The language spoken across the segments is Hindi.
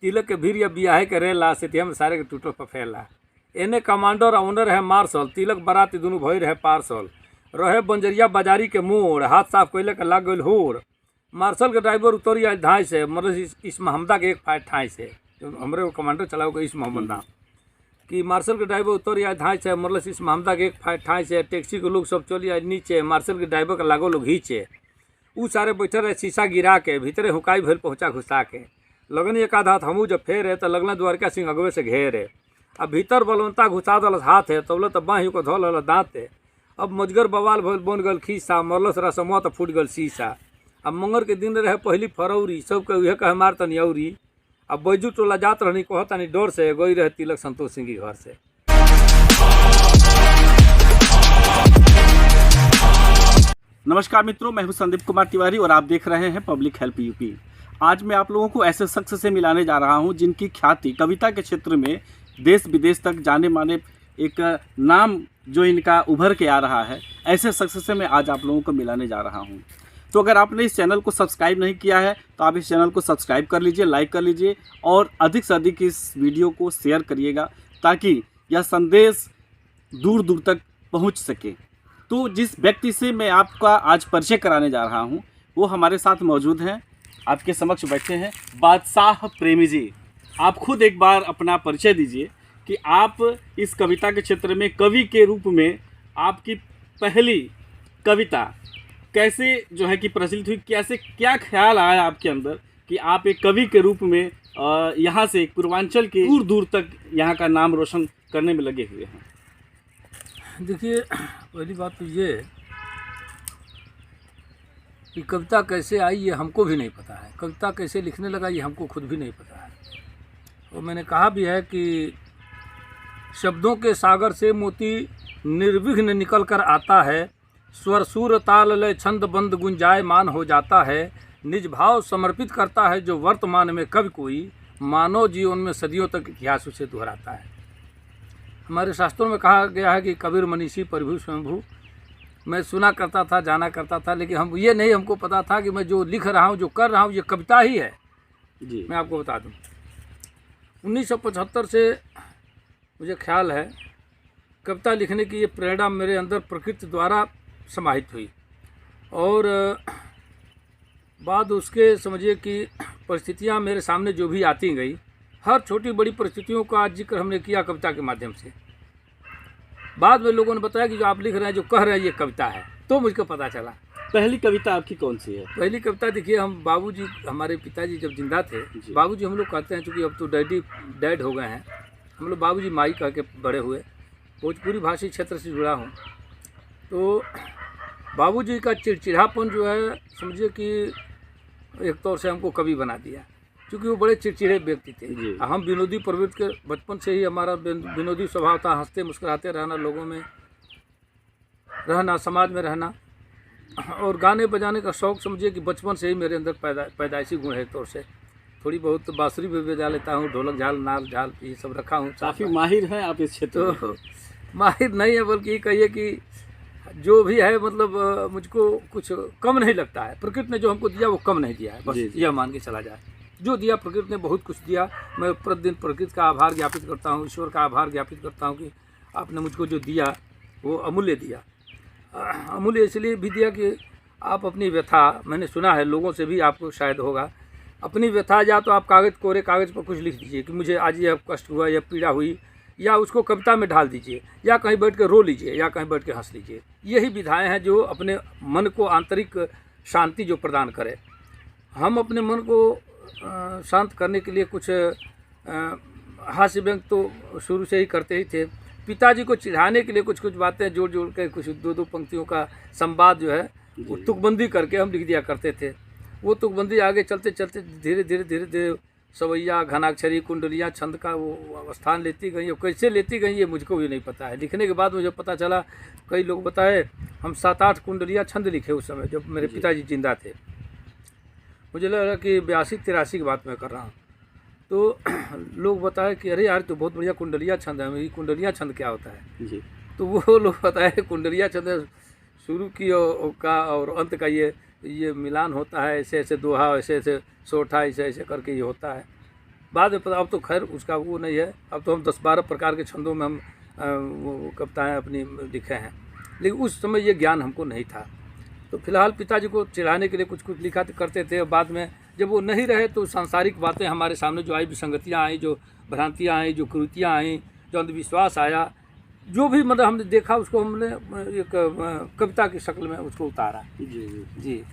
तिलक के भीर या बियाहे के रेला सेतिया में सारे के टूटल पफेला। एने कमांडर ऑनर है मार्शल, तिलक बाराती दुनू भई रहे पार्सल। रहे बंजरिया बाजारी के मोड़, हाथ साफ कैले के लाग गइल होड़। मार्शल के ड्राइवर उतरी आज धाई से, मतलब इस महमदा के एक फाइट ठाई से, हमरे वो कमांडर चलाओ गए इस मोहम्मद नाम कि मार्शल के ड्राइवर उतरी आज धाई से, मतलब इस महमदा के एक फाइट ठाई से। टैक्सी के लोग सब चली आज नीचे, मार्शल के ड्राइवर के लागो लोग घींचे। उ सारे बैठे रहे शीशा गिरा के, भीतरे हुकाई भर पहुँचा घुसा के। लगन एक आध हाथ हमू जब फेर है तो लगना द्वारका सिंह अगवे से घेरे। अब भीतर बलवंता घुसा दल हाथ है, तबले तो बाही को धोल दाँत है। अब मजगर बवाल भल बन गल खीसा, मरलस रसमवा तो फूट गल शीशा। अब मंगर के दिन रहे पहली फरौरी, सबके उहे कहे मार तनी औरी। अब बैजू टोला जात रहनी कहतनी डर से, गई रहे तिलक संतोष सिंह के घर से। नमस्कार मित्रों, मैं हूं संदीप कुमार तिवारी और आप देख रहे हैं पब्लिक हेल्प यूपी। आज मैं आप लोगों को ऐसे शख्स से मिलाने जा रहा हूं जिनकी ख्याति कविता के क्षेत्र में देश विदेश तक जाने माने एक नाम जो इनका उभर के आ रहा है। ऐसे शख्स से मैं आज आप लोगों को मिलाने जा रहा हूं। तो अगर आपने इस चैनल को सब्सक्राइब नहीं किया है तो आप इस चैनल को सब्सक्राइब कर लीजिए, लाइक कर लीजिए और अधिक से अधिक इस वीडियो को शेयर करिएगा ताकि यह संदेश दूर दूर तक पहुंच सके। तो जिस व्यक्ति से मैं आपका आज परिचय कराने जा रहा हूं वो हमारे साथ मौजूद हैं, आपके समक्ष बैठे हैं बादशाह प्रेमी जी। आप खुद एक बार अपना परिचय दीजिए कि आप इस कविता के क्षेत्र में कवि के रूप में आपकी पहली कविता कैसे जो है कि प्रचलित हुई, कैसे क्या ख्याल आया आपके अंदर कि आप एक कवि के रूप में यहाँ से पूर्वांचल के दूर दूर तक यहाँ का नाम रोशन करने में लगे हुए हैं। देखिए, पहली बात तो ये कि कविता कैसे आई ये हमको भी नहीं पता है, कविता कैसे लिखने लगा ये हमको खुद भी नहीं पता है। और मैंने कहा भी है कि शब्दों के सागर से मोती निर्विघ्न निकल कर आता है, स्वर सुर ताल लय छंद बंद गुंजायमान हो जाता है। निज भाव समर्पित करता है जो वर्तमान में कवि कोई, मानव जीवन में सदियों तक इतिहास उसे दोहराता है। हमारे शास्त्रों में कहा गया है कि कबीर मनीषी प्रभु स्वयंभू। मैं सुना करता था, जाना करता था, लेकिन ये नहीं हमको पता था कि मैं जो लिख रहा हूँ, जो कर रहा हूँ, ये कविता ही है जी। मैं आपको बता दूँ, 1975 से मुझे ख्याल है कविता लिखने की ये प्रेरणा मेरे अंदर प्रकृति द्वारा समाहित हुई। और बाद उसके समझिए कि परिस्थितियाँ मेरे सामने जो भी आती गई, हर छोटी बड़ी परिस्थितियों का जिक्र हमने किया कविता के माध्यम से। बाद में लोगों ने बताया कि जो आप लिख रहे हैं, जो कह रहे हैं, ये कविता है, तो मुझको पता चला। पहली कविता आपकी कौन सी है? पहली कविता देखिए, हम बाबूजी, हमारे पिताजी जब जिंदा थे, बाबूजी हम लोग कहते हैं, चूँकि अब तो डैड हो गए हैं, हम लोग बाबूजी माई कह के बड़े हुए। भोजपुरी भाषी क्षेत्र से जुड़ा हूँ, तो बाबूजी का चिड़चिड़ापन जो है समझिए कि एक तौर से हमको कवि बना दिया, क्योंकि वो बड़े चिड़चिड़े व्यक्ति थे। हम विनोदी प्रवृत्ति के बचपन से ही हमारा विनोदी स्वभाव था, हंसते मुस्कुराते रहना, लोगों में रहना, समाज में रहना, और गाने बजाने का शौक़ समझिए कि बचपन से ही मेरे अंदर पैदाइशी गुण है। एक तौर से थोड़ी बहुत बाँसुरी भी बजा लेता हूँ, ढोलक झाल, नाल झाल, ये सब रखा हूँ। काफ़ी माहिर हैं आप इस क्षेत्र में। तो माहिर नहीं है, बल्कि कहिए कि जो भी है, मतलब मुझको कुछ कम नहीं लगता है। प्रकृति ने जो हमको दिया वो कम नहीं दिया है, बस यह मान के चला जाए। जो दिया प्रकृति ने बहुत कुछ दिया। मैं प्रतिदिन प्रकृति का आभार ज्ञापित करता हूँ, ईश्वर का आभार ज्ञापित करता हूँ कि आपने मुझको जो दिया वो अमूल्य दिया। अमूल्य इसलिए भी दिया कि आप अपनी व्यथा, मैंने सुना है लोगों से भी आपको शायद होगा, अपनी व्यथा या तो आप कोरे कागज़ पर कुछ लिख दीजिए कि मुझे आज ये कष्ट हुआ या पीड़ा हुई, या उसको कविता में ढाल दीजिए, या कहीं बैठ के रो लीजिए, या कहीं बैठ के हंस लीजिए। यही विधाएँ हैं जो अपने मन को आंतरिक शांति जो प्रदान करे। हम अपने मन को शांत करने के लिए कुछ हास्य व्यंग तो शुरू से ही करते ही थे। पिताजी को चिढ़ाने के लिए कुछ कुछ बातें जोड़ जोड़ के, कुछ दो पंक्तियों का संवाद जो है वो तुकबंदी करके हम लिख दिया करते थे। वो तुकबंदी आगे चलते चलते धीरे धीरे सवैया, घनाक्षरी, कुंडलियाँ, छंद का वो स्थान लेती गई। और कैसे लेती गई ये मुझको भी नहीं पता है। लिखने के बाद मुझे पता चला, कई लोग बताए, हम 7-8 कुंडलियाँ छंद लिखे उस समय जब मेरे पिताजी जिंदा थे। मुझे लगा कि 82-83 की बात मैं कर रहा हूँ। तो लोग बताए कि अरे यार तो बहुत बढ़िया कुंडलिया छंद है। मेरी कुंडलिया छंद क्या होता है जी? तो वो लोग बताए कुंडलिया छंद शुरू की का और अंत का ये मिलान होता है, ऐसे ऐसे दोहा, ऐसे ऐसे सोठा, ऐसे ऐसे करके ये होता है। बाद में पता, अब तो खैर उसका वो नहीं है, अब तो हम 10-12 प्रकार के छंदों में हम वो कविताएँ अपनी लिखे हैं, लेकिन उस समय ये ज्ञान हमको नहीं था। तो फिलहाल पिताजी को चिढ़ाने के लिए कुछ कुछ लिखा करते थे। बाद में जब वो नहीं रहे तो सांसारिक बातें हमारे सामने जो आई, विसंगतियाँ आई, जो भ्रांतियाँ आई, जो कुरीतियाँ आई, जो अंधविश्वास आया, जो भी मतलब हमने देखा उसको हमने एक कविता की शक्ल में उसको उतारा। जी जी जी।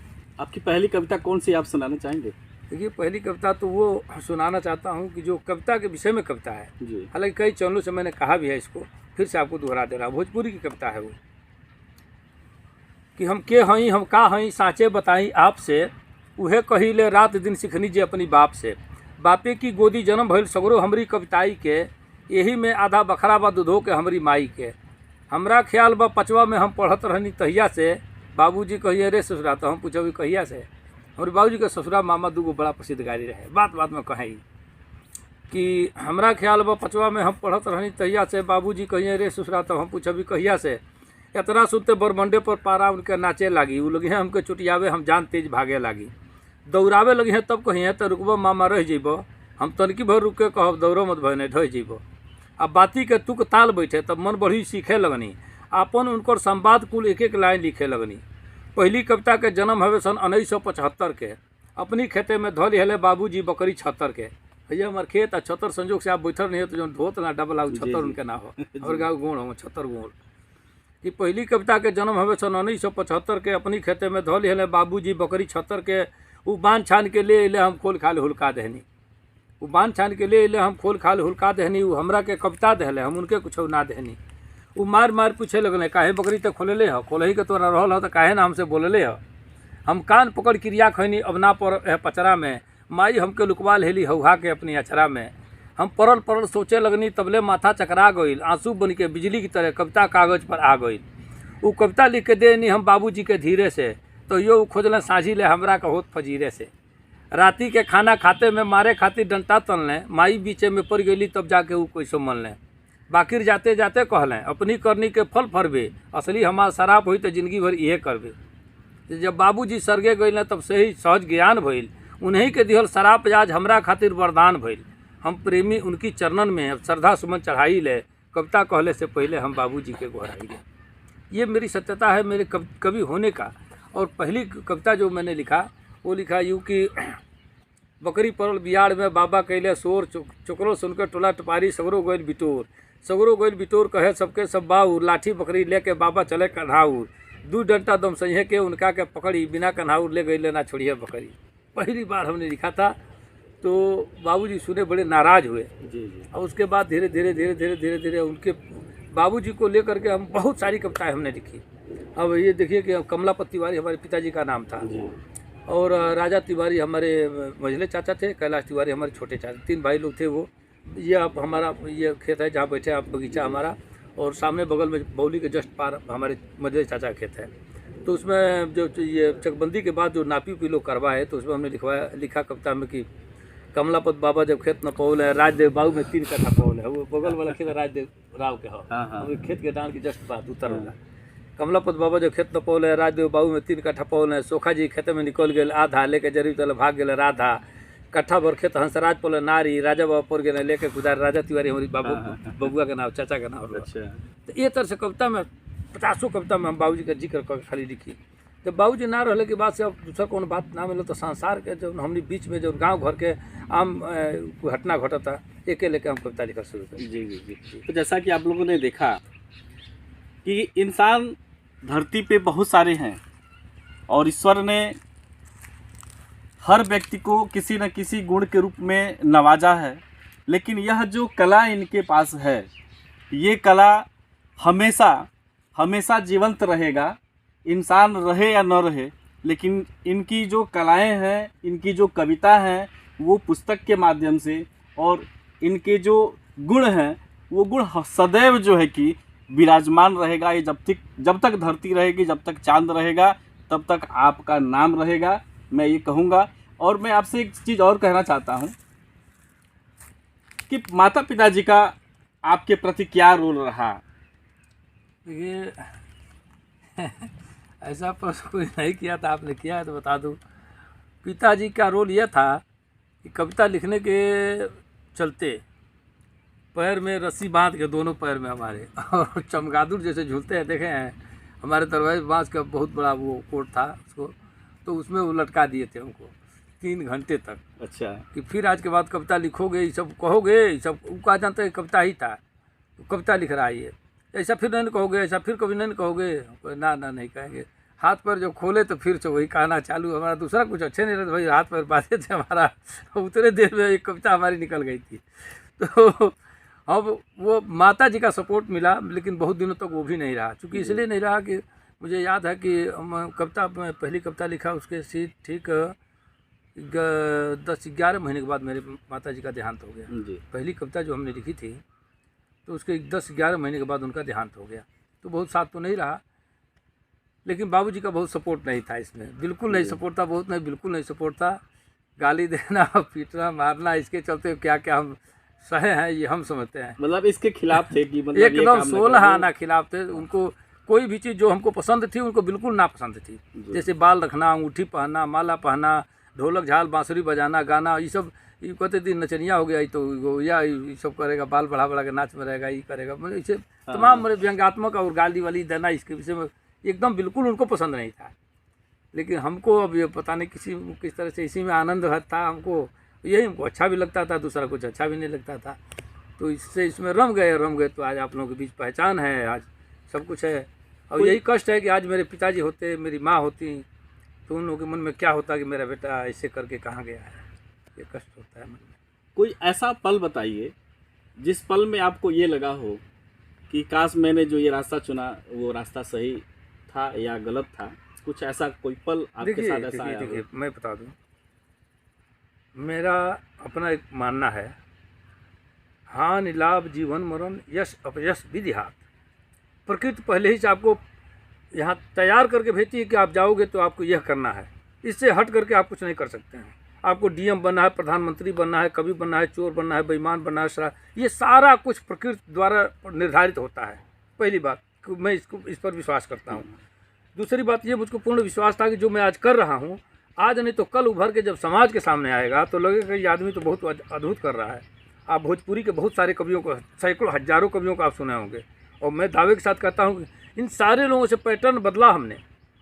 आपकी पहली कविता कौन सी आप सुनाना चाहेंगे? देखिए, पहली कविता तो वो सुनाना चाहता हूँ कि जो कविता के विषय में कविता है, जी हालांकि कई चैनलों से मैंने कहा भी है, इसको फिर से आपको दोहरा दे रहा हूँ। भोजपुरी की कविता है वो, कि हम के हई हम का हई साँचे बताई आपसे, उहे कहिले रात दिन सिखनी जे अपनी बाप से। बापे की गोदी जन्म भइल सगरो हमरी कविताई के, यही में आधा बखरा बा दूधो के हमरी माई के। हमरा ख्याल बा 5वा में हम पढ़त रहनी तहिया से, बाबूजी कहिए रे ससुरा, तो हम पूछब कहिया से। हमारे बाबूजी के ससुरा मामा दूगो बड़ा प्रसिद्ध गाड़ी रहे, बात बात में कहें कि हमरा ख्याल बा 5वा में हम पढ़त रहनी तहिया से, बाबूजी कहिए रे ससुरा, तो हम पूछब कहिया से। इतना सुनते बरमंडे पर पारा उनके नाचे लागी, वो लगी हैं हमके चुटियावे, हम जान तेज भागे लागी। दौड़ावे लगी हैं तब कहिए तो रुकबो मामा रह जइबो, हम तनकी भर रुक के कहब दौड़ो मत भय नहीं ढह जइबो। अब बाती के तुक ताल बैठे तब मन बढ़ी सीखे लगनी, आपन उनकर संवाद कुल एक एक लाइन लिखे लगनी। पहली कविता के जन्म हवे सन 1975 के, अपनी खेते में धो लिहले बाबूजी बकरी 76 के। भैया हमारे खेत आ 76 संजोग से आप बैठल नहीं हो तो जो धोत ना डबल आउ 76 उनके ना हो, और गाँव गुण हो 76 गुण। कि पहली कविता के जन्म हवे सन 1975 के, अपनी खेते में धो लिहले बाबूजी बकरी 76 के। वो बांध छान के ले अले हम खोल खाल हुलका दहनी, वो बांध छान के ले अले हम खोल खाल हुलका दहनी। वो हमरा के कविता दहले हम उनके कुछ ना दहनी। वो मार मार पूछे लगले काहे बकरी तक खोलले हो, खोलही के तोरा रहल हो तो काहे ना हमसे बोलले हो। हम कान पकड़ क्रिया खैनी अब ना पर पचरा में, माई हमके लुकवा लेली हौहा के अपनी अचरा में। हम परल परल सोचे लगनी तबले माथा चकरा गईल, आंसू बन के बिजली की तरह कविता कागज पर आ गईल। वो कविता लिख के देनी हम बाबूजी के धीरे से, तो यो खोजलें साझी ले हमरा का होत फजीरे से। राती के खाना खाते में मारे खातिर डंटा तनलें, माई बीचे में पड़ गई तब जाके वो कैसो मन लें। बाकिर जाते जाते कहलें अपनी करनी के फल फरबे, असली हमार शराब हुई तो जिंदगी भर इहे करबे। जब बाबूजी सरगे गई तब से ही सहज ज्ञान भइल, उन्हीं के दिहल शराब आज हमरा खातिर वरदान भइल। हम प्रेमी उनकी चरणन में अब श्रद्धा सुमन चढ़ाई ले, कविता कहले से पहले हम बाबूजी के गोहराई ले। ये मेरी सत्यता है मेरे कवि होने का। और पहली कविता जो मैंने लिखा वो लिखा यूँ कि बकरी परल बियाड़ में बाबा कैले शोर, चुकरो सुनकर टोला टपारी सगरो गोइल बिटोर। सगरो गोइल बिटोर कहे सबके सब बाउर, लाठी बकरी लेके बाबा चले कन्हाउर। 2 डंटा दम सही के उनका के पकड़ी, बिना कन्हाउर ले गई लेना छोड़िए बकरी। पहली बार हमने लिखा था तो बाबूजी सुने बड़े नाराज़ हुए। जी और उसके बाद धीरे धीरे धीरे धीरे धीरे धीरे उनके बाबूजी को लेकर के हम बहुत सारी कविताएं हमने लिखी। अब ये देखिए कि कमलापत तिवारी हमारे पिताजी का नाम था, और राजा तिवारी हमारे मझले चाचा थे, कैलाश तिवारी हमारे छोटे चाचा, 3 भाई लोग थे वो। ये आप हमारा ये खेत है जहाँ बैठे आप, बगीचा हमारा, और सामने बगल में बौली के जस्ट पार हमारे मझले चाचा का खेत है। तो उसमें जो ये चकबंदी के बाद जो नापी उपी लोग करवाए तो उसमें हमने लिखा कविता में कि कमलापत बाबा जब खेत न पौल है, राजदेव बाबू में 3 कट्ठा पौल है। वो बगल वाला खेत राजदेव राव के हो, खेत के डांड की जस्ट बात उतर वाला। कमलापत बाबा जब खेत न पौल है, राजदेव बाबू में 3 कट्ठा पौल है। सोखा जी खेत में निकल गए आधा, लेके जरी तल भाग गए राधा। कट्ठा भर खेत हंसराज पौल नारी, राजा बाबा पड़ गए लेके गुजार। राजा तिवारी हमारी बाबू बबुआ का नाम, चाचा का नाम। अच्छा। तो ये तरह से कविता में 50 कविता में हम बाबूजी का जिक्र कर खाली लिखी। जब बाबूजी ना रहने के बाद से अब दूसरा कौन बात ना मिले तो संसार के जो हमने बीच में जो गांव घर के आम कोई घटना घटता एक लेके हम कविता लिखना शुरू कर। जी जी जी। तो जैसा कि आप लोगों ने देखा कि इंसान धरती पे बहुत सारे हैं और ईश्वर ने हर व्यक्ति को किसी न किसी गुण के रूप में नवाजा है, लेकिन यह जो कला इनके पास है ये कला हमेशा हमेशा जीवंत रहेगा। इंसान रहे या न रहे, लेकिन इनकी जो कलाएं हैं, इनकी जो कविता हैं, वो पुस्तक के माध्यम से, और इनके जो गुण हैं वो गुण सदैव जो है कि विराजमान रहेगा। ये जब तक धरती रहेगी, जब तक चांद रहेगा, तब तक आपका नाम रहेगा, मैं ये कहूँगा। और मैं आपसे एक चीज़ और कहना चाहता हूँ कि माता पिताजी का आपके प्रति क्या रोल रहा? ये ऐसा प्रश्न कोई नहीं किया था, आपने किया है तो बता दूं। पिताजी का रोल यह था कि कविता लिखने के चलते, पैर में रस्सी बांध के दोनों पैर में हमारे, और चमगादुर जैसे झूलते हैं, देखे हैं हमारे दरवाजे बांस का बहुत बड़ा वो कोट था उसको, तो उसमें वो लटका दिए थे हमको 3 घंटे तक। अच्छा। कि फिर आज के बाद कविता लिखोगे, ये सब कहोगे, ये सब वो कहा जानता है कविता ही था, तो कविता लिख रहा है ये, ऐसा फिर नहीं कहोगे, ऐसा फिर कभी नहीं कहोगे। ना ना नहीं कहेंगे। हाथ पैर जब खोले तो फिर से वही कहना चालू। हमारा दूसरा कुछ अच्छे नहीं रहता भाई, हाथ पैर बांधे थे हमारा, उतने देर में एक कविता हमारी निकल गई थी। तो अब वो माता जी का सपोर्ट मिला, लेकिन बहुत दिनों तक वो भी नहीं रहा। चूँकि इसलिए नहीं रहा कि मुझे याद है कि कविता मैं पहली कविता लिखा उसके ठीक 10-11 महीने के बाद मेरे माता जी का देहांत हो गया। जी। पहली कविता जो हमने लिखी थी तो उसके 10-11 महीने के बाद उनका देहांत हो गया। तो बहुत साथ तो नहीं रहा, लेकिन बाबूजी का बहुत सपोर्ट नहीं था इसमें, बिल्कुल नहीं सपोर्ट था, बहुत नहीं, बिल्कुल नहीं सपोर्ट था। गाली देना, पीटना, मारना, इसके चलते क्या क्या हम सहे हैं ये हम समझते हैं। मतलब इसके खिलाफ थे कि मतलब ये एकदम काम ना 16 करो। आना खिलाफ थे। उनको कोई भी चीज़ जो हमको पसंद थी उनको बिल्कुल नापसंद थी। जैसे बाल रखना, अंगूठी पहनना, माला पहनना, ढोलक झाल बांसुरी बजाना, गाना, ये सब ये कहते थे नचनिया हो गया, तो या ये सब करेगा, बाल बढ़ा बढ़ा के नाच में रहेगा, ये करेगा, मतलब इसे तमाम मेरे व्यंग्यात्मक और गाली वाली देना, इसके विषय में एकदम बिल्कुल उनको पसंद नहीं था। लेकिन हमको अब ये पता नहीं किस तरह से इसी में आनंद था हमको, यही हमको अच्छा भी लगता था, दूसरा कुछ अच्छा भी नहीं लगता था। तो इससे इसमें रम गए। तो आज आप लोगों के बीच पहचान है, आज सब कुछ है। और यही कष्ट है कि आज मेरे पिताजी होते, मेरी माँ होती, तो उन लोगों के मन में क्या होता कि मेरा बेटा ऐसे करके कहाँ गया है, ये कष्ट होता है मन में। कोई ऐसा पल बताइए जिस पल में आपको ये लगा हो कि काश मैंने जो ये रास्ता चुना वो रास्ता सही था या गलत था, कुछ ऐसा कोई पल आपके साथ ऐसा आया हो? देखिए मैं बता दूं, मेरा अपना एक मानना है, हानि लाभ जीवन मरण यश अपयश विधि हाथ। प्रकृति पहले ही से आपको यहाँ तैयार करके भेजती है कि आप जाओगे तो आपको यह करना है, इससे हट करके आप कुछ नहीं कर सकते हैं। आपको डीएम बनना है, प्रधानमंत्री बनना है, कवि बनना है, चोर बनना है, बेईमान बनना है, शराब, ये सारा कुछ प्रकृति द्वारा निर्धारित होता है। पहली बात मैं इस पर विश्वास करता हूँ। दूसरी बात ये, मुझको पूर्ण विश्वास था कि जो मैं आज कर रहा हूँ, आज नहीं तो कल उभर के जब समाज के सामने आएगा तो लगेगा कि ये आदमी तो बहुत अद्भुत कर रहा है। आप भोजपुरी के बहुत सारे कवियों को, सैकड़ों हजारों कवियों को आप सुने होंगे, और मैं दावे के साथ कहता हूँ कि इन सारे लोगों से पैटर्न बदला हमने,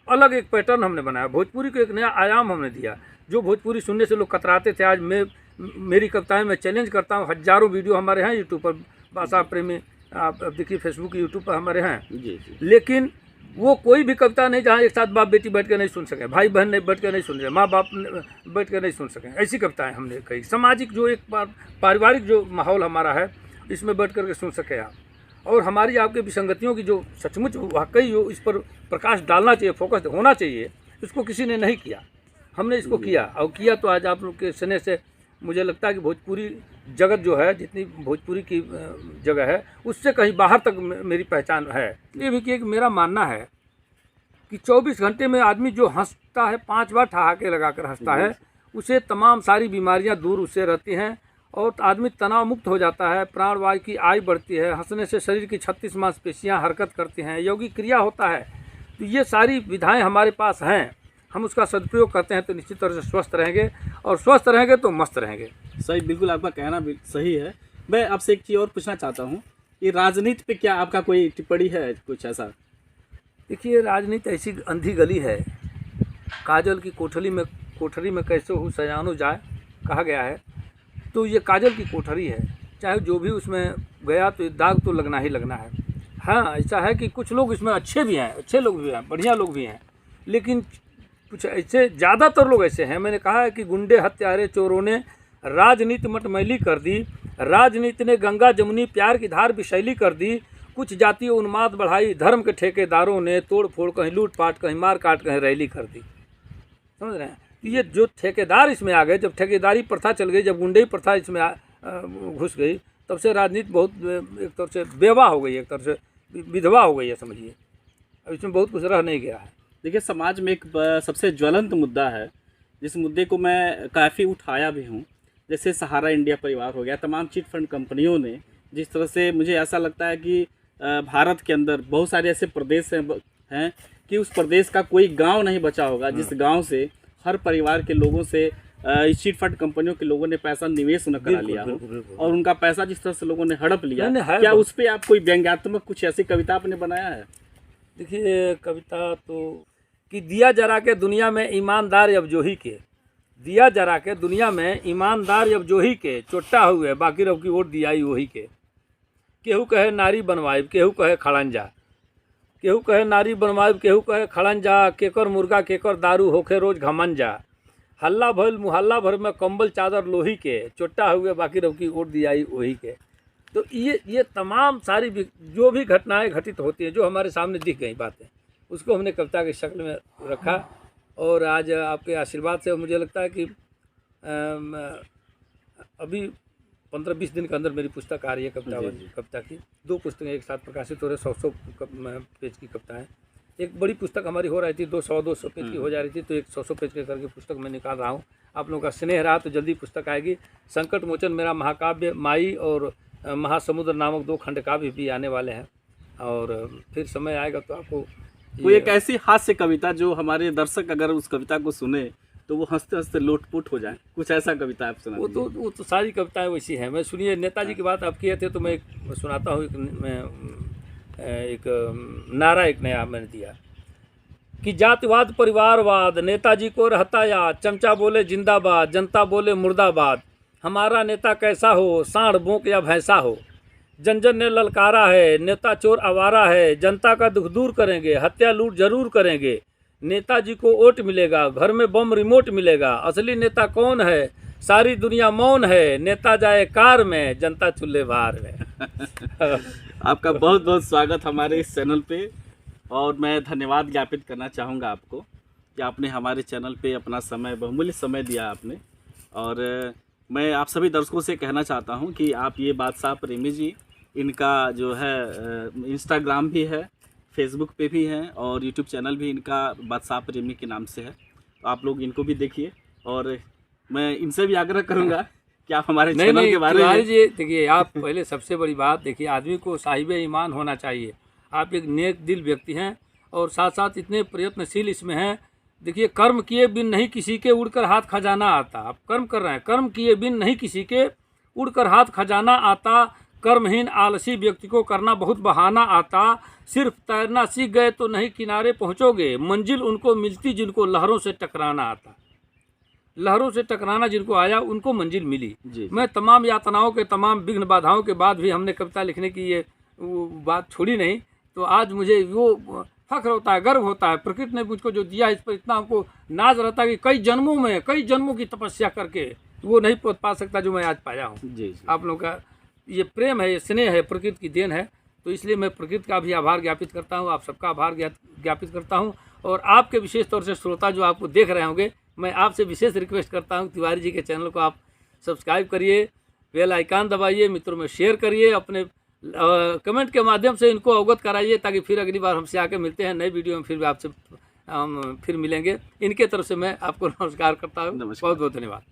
अलग एक पैटर्न हमने बनाया, भोजपुरी को एक नया आयाम हमने दिया। जो भोजपुरी सुनने से लोग कतराते थे, आज मेरी कविताएं मैं चैलेंज करता हूँ। हजारों वीडियो हमारे हैं यूट्यूब पर, भाषा प्रेमी आप देखिए फेसबुक यूट्यूब पर हमारे हैं। जी। लेकिन वो कोई भी कविता नहीं जहाँ एक साथ बाप बेटी बैठ कर नहीं सुन सके, भाई बहन नहीं बैठ कर नहीं सुन सके, माँ बाप बैठ कर नहीं सुन सकें, ऐसी कविताएं हमने कही। सामाजिक जो एक पारिवारिक जो माहौल हमारा है, इसमें बैठ कर के सुन सके आप। और हमारी आपके विसंगतियों की जो सचमुच वाकई जो इस पर प्रकाश डालना चाहिए, फोकस होना चाहिए, इसको किसी ने नहीं किया, हमने इसको किया। और किया तो आज आप लोग के स्नेह से मुझे लगता है कि भोजपुरी जगत जो है, जितनी भोजपुरी की जगह है, उससे कहीं बाहर तक मेरी पहचान है। ये भी कि एक मेरा मानना है कि 24 घंटे में आदमी जो हंसता है, 5 बार ठहाके लगा कर हंसता है, उसे तमाम सारी बीमारियां दूर उससे रहती हैं, और आदमी तनाव मुक्त हो जाता है, प्राणवायु की आयु बढ़ती है, हंसने से शरीर की 36 मांसपेशियाँ हरकत करती हैं, योगी क्रिया होता है। तो ये सारी विधाएँ हमारे पास हैं, हम उसका सदुपयोग करते हैं तो निश्चित तौर से स्वस्थ रहेंगे, और स्वस्थ रहेंगे तो मस्त रहेंगे। सही, बिल्कुल आपका कहना सही है। मैं आपसे एक चीज़ और पूछना चाहता हूँ कि राजनीति पे क्या आपका कोई टिप्पणी है, कुछ ऐसा? देखिए, राजनीति ऐसी अंधी गली है, काजल की कोठरी में कैसे हो सयानो जाए कहा गया है, तो ये काजल की कोठरी है, चाहे जो भी उसमें गया तो दाग तो लगना ही लगना है। हाँ, ऐसा है कि कुछ लोग इसमें अच्छे भी हैं, अच्छे लोग भी हैं, बढ़िया लोग भी हैं, लेकिन कुछ ऐसे ज़्यादातर लोग ऐसे हैं। मैंने कहा है कि गुंडे हत्यारे चोरों ने राजनीति मटमैली कर दी, राजनीति ने गंगा जमुनी प्यार की धार विषैली कर दी, कुछ जातीय उन्माद बढ़ाई, धर्म के ठेकेदारों ने तोड़ फोड़, कहीं लूटपाट, कहीं मार काट, कहीं रैली कर दी। समझ रहे हैं? ये जो ठेकेदार इसमें आ गए, जब ठेकेदारी प्रथा चल गई, जब गुंडई प्रथा इसमें घुस गई, तब से राजनीति बहुत एक तरह से बेवा हो गई, एक तरह से विधवा हो गई है, समझिए। अब इसमें बहुत कुछ रह नहीं गया है। देखिए, समाज में एक सबसे ज्वलंत मुद्दा है, जिस मुद्दे को मैं काफ़ी उठाया भी हूँ, जैसे सहारा इंडिया परिवार हो गया, तमाम चिट फंड कंपनियों ने जिस तरह से, मुझे ऐसा लगता है कि भारत के अंदर बहुत सारे ऐसे प्रदेश हैं कि उस प्रदेश का कोई गांव नहीं बचा होगा जिस गांव से हर परिवार के लोगों से इस चिटफंड कंपनियों के लोगों ने पैसा निवेश न करा लिया हो और उनका पैसा जिस तरह से लोगों ने हड़प लिया, क्या उस पे आप कोई व्यंग्यात्मक कुछ ऐसी कविता आपने बनाया है? देखिए, कविता तो कि दिया जरा के दुनिया में ईमानदार अब जो ही के, दिया जरा के दुनिया में ईमानदार अब जो ही के, चोट्टा हुए बाकी रब की वोट दियाई वही के। केहू कहे नारी बनवाइब, केहू कहे खड़ंजा, केहू कहे नारी बनवाइब, केहू कहे खड़ंजा, केकर मुर्गा केकर दारू होखे रोज घमंजा। हल्ला भइल मुहल्ला भर में कंबल चादर लोही के, चोट्टा हुए बाकी रब की वोट दियाई वही के। तो ये तमाम सारी जो भी घटनाएं घटित होती हैं, जो हमारे सामने दिख गई बातें, उसको हमने कविता की शक्ल में रखा। और आज आपके आशीर्वाद से मुझे लगता है कि अभी 15-20 दिन के अंदर मेरी पुस्तक आ रही है कविता की। 2 पुस्तकें एक साथ प्रकाशित हो रहे, 100 पेज की कविताएं। एक बड़ी पुस्तक हमारी हो रही थी 200 पेज की हो जा रही थी, तो एक 100 पेज के करके पुस्तक मैं निकाल रहा हूँ। आप लोगों का स्नेह रहा तो जल्दी पुस्तक आएगी। संकट मोचन मेरा महाकाव्य, माई और महासमुद्र नामक 2 खंड काव्य भी आने वाले हैं। और फिर समय आएगा तो आपको कोई एक ऐसी हास्य कविता जो हमारे दर्शक अगर उस कविता को सुने तो वो हंसते हंसते लोटपोट हो जाए, कुछ ऐसा कविता आप सुना? वो तो सारी कविताएं वैसी हैं। मैं सुनिए, नेताजी की बात आप किए थे तो मैं सुनाता हूँ। एक नारा एक नया मैंने दिया कि जातिवाद परिवारवाद नेताजी को रहता याद, चमचा बोले जिंदाबाद, जनता बोले मुर्दाबाद। हमारा नेता कैसा हो, सांड बोंक या भैंसा हो, जन जन ने ललकारा है, नेता चोर आवारा है, जनता का दुख दूर करेंगे, हत्या लूट जरूर करेंगे। नेताजी को वोट मिलेगा, घर में बम रिमोट मिलेगा, असली नेता कौन है, सारी दुनिया मौन है, नेता जाए कार में, जनता चूल्हे बाहर में। आपका बहुत बहुत स्वागत हमारे इस चैनल पे, और मैं धन्यवाद ज्ञापित करना चाहूँगा आपको कि आपने हमारे चैनल पे अपना समय, बहुमूल्य समय दिया आपने। और मैं आप सभी दर्शकों से कहना चाहता हूँ कि आप ये बादशाह प्रेमी जी, इनका जो है इंस्टाग्राम भी है, फेसबुक पे भी है और यूट्यूब चैनल भी इनका बादशाह प्रेमी के नाम से है। तो आप लोग इनको भी देखिए, और मैं इनसे भी आग्रह करूँगा कि आप हमारे चैनल के बारे में देखिए। आप पहले सबसे बड़ी बात देखिए, आदमी को साहिब ईमान होना चाहिए। आप एक नेक दिल व्यक्ति हैं और साथ साथ इतने प्रयत्नशील इसमें हैं। देखिए, कर्म किए बिन नहीं किसी के उड़कर हाथ खजाना आता। आप कर्म कर रहे हैं, कर्म किए बिन नहीं किसी के उड़कर हाथ खजाना आता। कर्महीन आलसी व्यक्ति को करना बहुत बहाना आता। सिर्फ तैरना सीख गए तो नहीं किनारे पहुंचोगे, मंजिल उनको मिलती जिनको लहरों से टकराना आता। लहरों से टकराना जिनको आया उनको मंजिल मिली। मैं तमाम यातनाओं के, तमाम विघ्न बाधाओं के बाद भी हमने कविता लिखने की ये बात छोड़ी नहीं। तो आज मुझे वो फख्र होता है, गर्व होता है। प्रकृति ने मुझको जो दिया, इस पर इतना हमको नाज रहता है कि कई जन्मों की तपस्या करके वो नहीं पा सकता जो मैं आज पाया हूँ। आप लोगों का ये प्रेम है, ये स्नेह है, प्रकृति की देन है। तो इसलिए मैं प्रकृति का भी आभार ज्ञापित करता हूँ, आप सबका आभार ज्ञापित करता हूँ। और आपके विशेष तौर से श्रोता जो आपको देख रहे होंगे, मैं आपसे विशेष रिक्वेस्ट करता हूँ, तिवारी जी के चैनल को आप सब्सक्राइब करिए, बेल आइकन दबाइए, मित्रों में शेयर करिए, अपने कमेंट के माध्यम से इनको अवगत कराइए, ताकि फिर अगली बार हमसे आके मिलते हैं नई वीडियो में, फिर भी आपसे हम फिर मिलेंगे। इनके तरफ से मैं आपको नमस्कार करता हूँ। बहुत बहुत धन्यवाद।